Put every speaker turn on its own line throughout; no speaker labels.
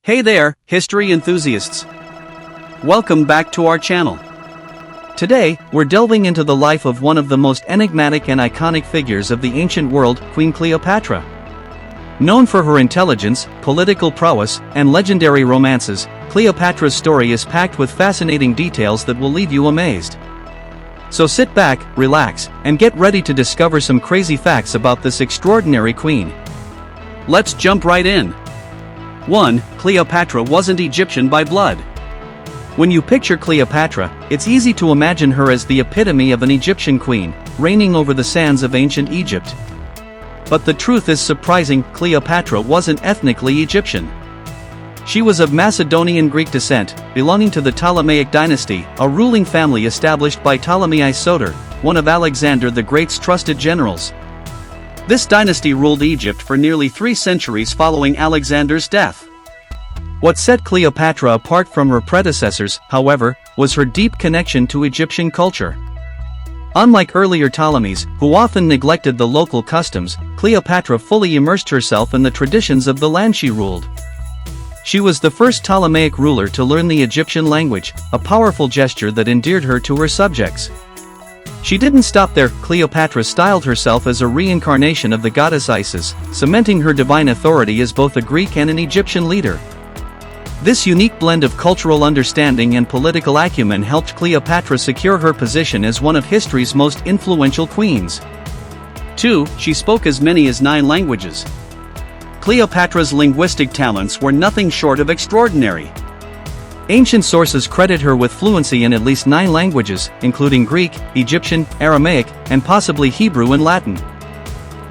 Hey there, history enthusiasts! Welcome back to our channel. Today, we're delving into the life of one of the most enigmatic and iconic figures of the ancient world, Queen Cleopatra. Known for her intelligence, political prowess, and legendary romances, Cleopatra's story is packed with fascinating details that will leave you amazed. So sit back, relax, and get ready to discover some crazy facts about this extraordinary queen. Let's jump right in. 1. Cleopatra wasn't Egyptian by blood. When you picture Cleopatra, it's easy to imagine her as the epitome of an Egyptian queen, reigning over the sands of ancient Egypt. But the truth is surprising: Cleopatra wasn't ethnically Egyptian. She was of Macedonian Greek descent, belonging to the Ptolemaic dynasty, a ruling family established by Ptolemy Soter, one of Alexander the Great's trusted generals. This dynasty ruled Egypt for nearly 3 centuries following Alexander's death. What set Cleopatra apart from her predecessors, however, was her deep connection to Egyptian culture. Unlike earlier Ptolemies, who often neglected the local customs, Cleopatra fully immersed herself in the traditions of the land she ruled. She was the first Ptolemaic ruler to learn the Egyptian language, a powerful gesture that endeared her to her subjects. She didn't stop there. Cleopatra styled herself as a reincarnation of the goddess Isis, cementing her divine authority as both a Greek and an Egyptian leader. This unique blend of cultural understanding and political acumen helped Cleopatra secure her position as one of history's most influential queens. 2. She spoke as many as 9 languages. Cleopatra's linguistic talents were nothing short of extraordinary. Ancient sources credit her with fluency in at least 9 languages, including Greek, Egyptian, Aramaic, and possibly Hebrew and Latin.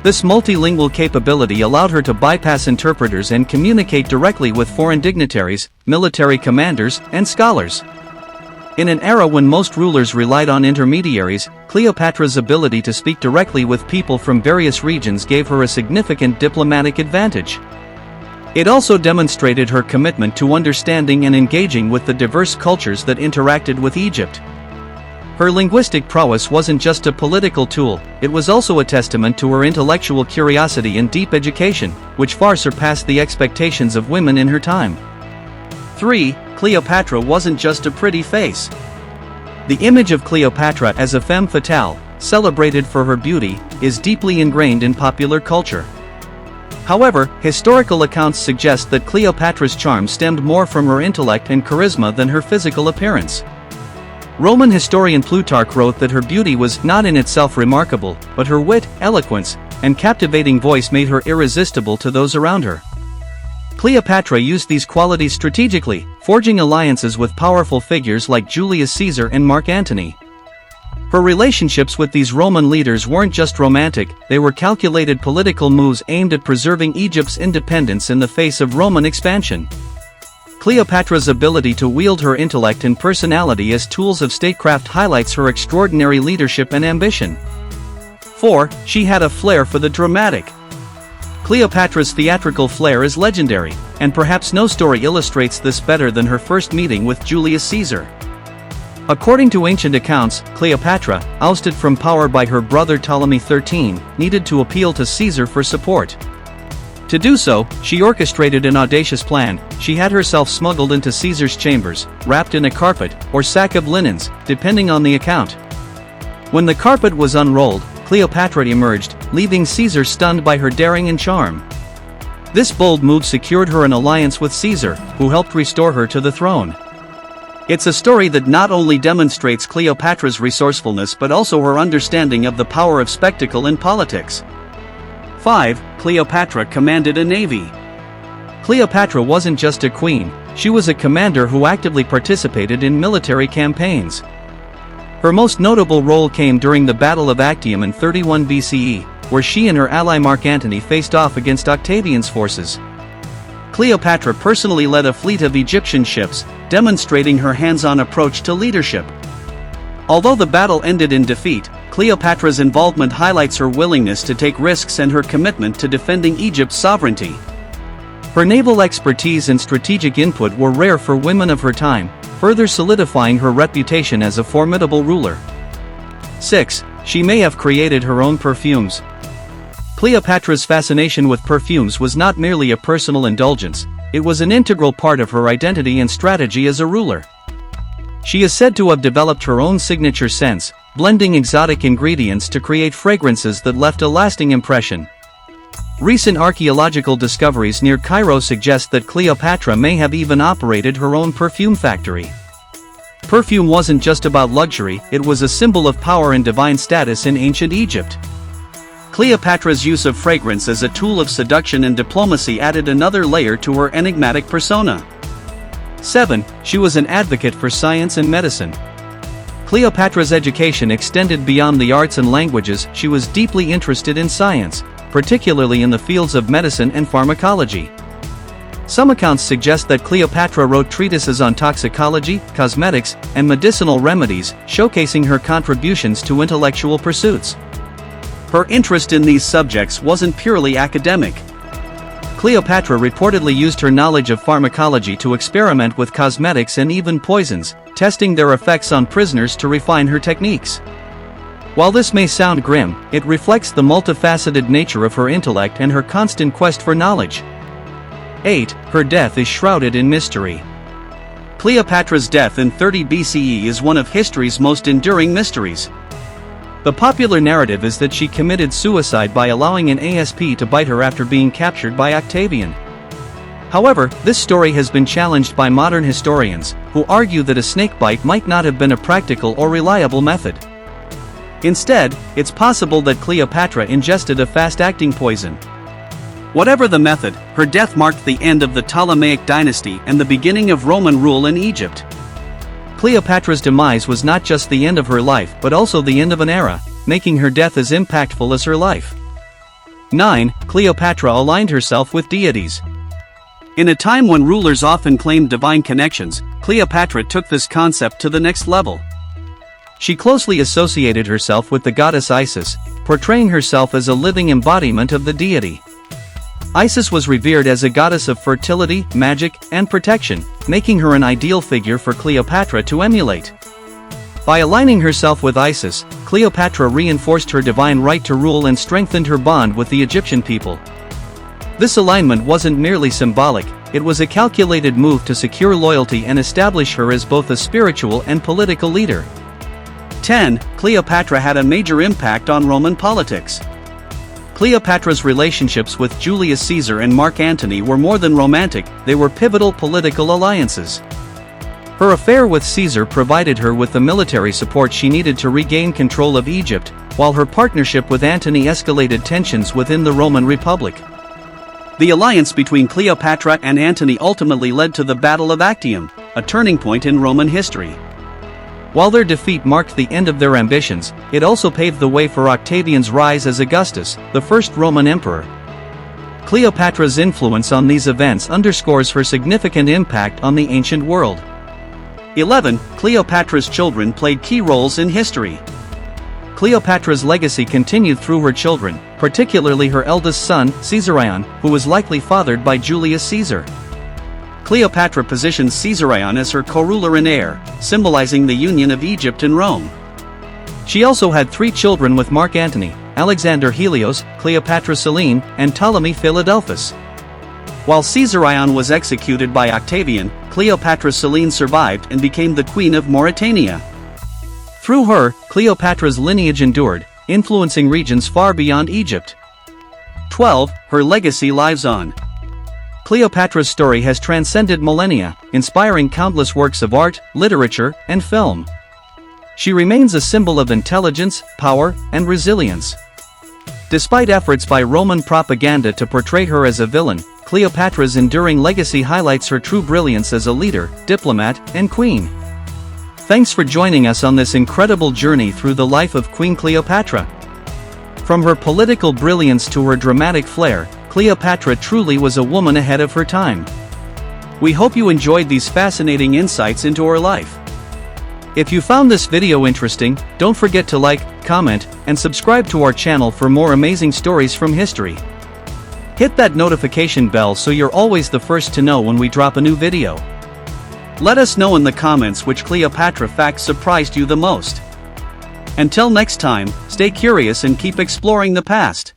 This multilingual capability allowed her to bypass interpreters and communicate directly with foreign dignitaries, military commanders, and scholars. In an era when most rulers relied on intermediaries, Cleopatra's ability to speak directly with people from various regions gave her a significant diplomatic advantage. It also demonstrated her commitment to understanding and engaging with the diverse cultures that interacted with Egypt. Her linguistic prowess wasn't just a political tool, it was also a testament to her intellectual curiosity and deep education, which far surpassed the expectations of women in her time. 3. Cleopatra wasn't just a pretty face. The image of Cleopatra as a femme fatale, celebrated for her beauty, is deeply ingrained in popular culture. However, historical accounts suggest that Cleopatra's charm stemmed more from her intellect and charisma than her physical appearance. Roman historian Plutarch wrote that her beauty was not in itself remarkable, but her wit, eloquence, and captivating voice made her irresistible to those around her. Cleopatra used these qualities strategically, forging alliances with powerful figures like Julius Caesar and Mark Antony. Her relationships with these Roman leaders weren't just romantic, they were calculated political moves aimed at preserving Egypt's independence in the face of Roman expansion. Cleopatra's ability to wield her intellect and personality as tools of statecraft highlights her extraordinary leadership and ambition. 4. She had a flair for the dramatic. Cleopatra's theatrical flair is legendary, and perhaps no story illustrates this better than her first meeting with Julius Caesar. According to ancient accounts, Cleopatra, ousted from power by her brother Ptolemy XIII, needed to appeal to Caesar for support. To do so, she orchestrated an audacious plan. She had herself smuggled into Caesar's chambers, wrapped in a carpet, or sack of linens, depending on the account. When the carpet was unrolled, Cleopatra emerged, leaving Caesar stunned by her daring and charm. This bold move secured her an alliance with Caesar, who helped restore her to the throne. It's a story that not only demonstrates Cleopatra's resourcefulness but also her understanding of the power of spectacle in politics. 5. Cleopatra commanded a navy. Cleopatra wasn't just a queen, she was a commander who actively participated in military campaigns. Her most notable role came during the Battle of Actium in 31 BCE, where she and her ally Mark Antony faced off against Octavian's forces. Cleopatra personally led a fleet of Egyptian ships, demonstrating her hands-on approach to leadership. Although the battle ended in defeat, Cleopatra's involvement highlights her willingness to take risks and her commitment to defending Egypt's sovereignty. Her naval expertise and strategic input were rare for women of her time, further solidifying her reputation as a formidable ruler. 6. She may have created her own perfumes. Cleopatra's fascination with perfumes was not merely a personal indulgence, it was an integral part of her identity and strategy as a ruler. She is said to have developed her own signature scents, blending exotic ingredients to create fragrances that left a lasting impression. Recent archaeological discoveries near Cairo suggest that Cleopatra may have even operated her own perfume factory. Perfume wasn't just about luxury, it was a symbol of power and divine status in ancient Egypt. Cleopatra's use of fragrance as a tool of seduction and diplomacy added another layer to her enigmatic persona. 7. She was an advocate for science and medicine. Cleopatra's education extended beyond the arts and languages. She was deeply interested in science, particularly in the fields of medicine and pharmacology. Some accounts suggest that Cleopatra wrote treatises on toxicology, cosmetics, and medicinal remedies, showcasing her contributions to intellectual pursuits. Her interest in these subjects wasn't purely academic. Cleopatra reportedly used her knowledge of pharmacology to experiment with cosmetics and even poisons, testing their effects on prisoners to refine her techniques. While this may sound grim, it reflects the multifaceted nature of her intellect and her constant quest for knowledge. 8. Her death is shrouded in mystery. Cleopatra's death in 30 BCE is one of history's most enduring mysteries. The popular narrative is that she committed suicide by allowing an asp to bite her after being captured by Octavian. However, this story has been challenged by modern historians, who argue that a snakebite might not have been a practical or reliable method. Instead, it's possible that Cleopatra ingested a fast-acting poison. Whatever the method, her death marked the end of the Ptolemaic dynasty and the beginning of Roman rule in Egypt. Cleopatra's demise was not just the end of her life but also the end of an era, making her death as impactful as her life. 9. Cleopatra aligned herself with deities. In a time when rulers often claimed divine connections, Cleopatra took this concept to the next level. She closely associated herself with the goddess Isis, portraying herself as a living embodiment of the deity. Isis was revered as a goddess of fertility, magic, and protection, making her an ideal figure for Cleopatra to emulate. By aligning herself with Isis, Cleopatra reinforced her divine right to rule and strengthened her bond with the Egyptian people. This alignment wasn't merely symbolic, it was a calculated move to secure loyalty and establish her as both a spiritual and political leader. 10. Cleopatra had a major impact on Roman politics. Cleopatra's relationships with Julius Caesar and Mark Antony were more than romantic, they were pivotal political alliances. Her affair with Caesar provided her with the military support she needed to regain control of Egypt, while her partnership with Antony escalated tensions within the Roman Republic. The alliance between Cleopatra and Antony ultimately led to the Battle of Actium, a turning point in Roman history. While their defeat marked the end of their ambitions, it also paved the way for Octavian's rise as Augustus, the first Roman emperor. Cleopatra's influence on these events underscores her significant impact on the ancient world. 11. Cleopatra's children played key roles in history. Cleopatra's legacy continued through her children, particularly her eldest son, Caesarion, who was likely fathered by Julius Caesar. Cleopatra positioned Caesarion as her co-ruler and heir, symbolizing the union of Egypt and Rome. She also had 3 children with Mark Antony: Alexander Helios, Cleopatra Selene, and Ptolemy Philadelphus. While Caesarion was executed by Octavian, Cleopatra Selene survived and became the Queen of Mauritania. Through her, Cleopatra's lineage endured, influencing regions far beyond Egypt. 12. Her legacy lives on. Cleopatra's story has transcended millennia, inspiring countless works of art, literature, and film. She remains a symbol of intelligence, power, and resilience. Despite efforts by Roman propaganda to portray her as a villain, Cleopatra's enduring legacy highlights her true brilliance as a leader, diplomat, and queen. Thanks for joining us on this incredible journey through the life of Queen Cleopatra. From her political brilliance to her dramatic flair, Cleopatra truly was a woman ahead of her time. We hope you enjoyed these fascinating insights into her life. If you found this video interesting, don't forget to like, comment, and subscribe to our channel for more amazing stories from history. Hit that notification bell so you're always the first to know when we drop a new video. Let us know in the comments which Cleopatra fact surprised you the most. Until next time, stay curious and keep exploring the past.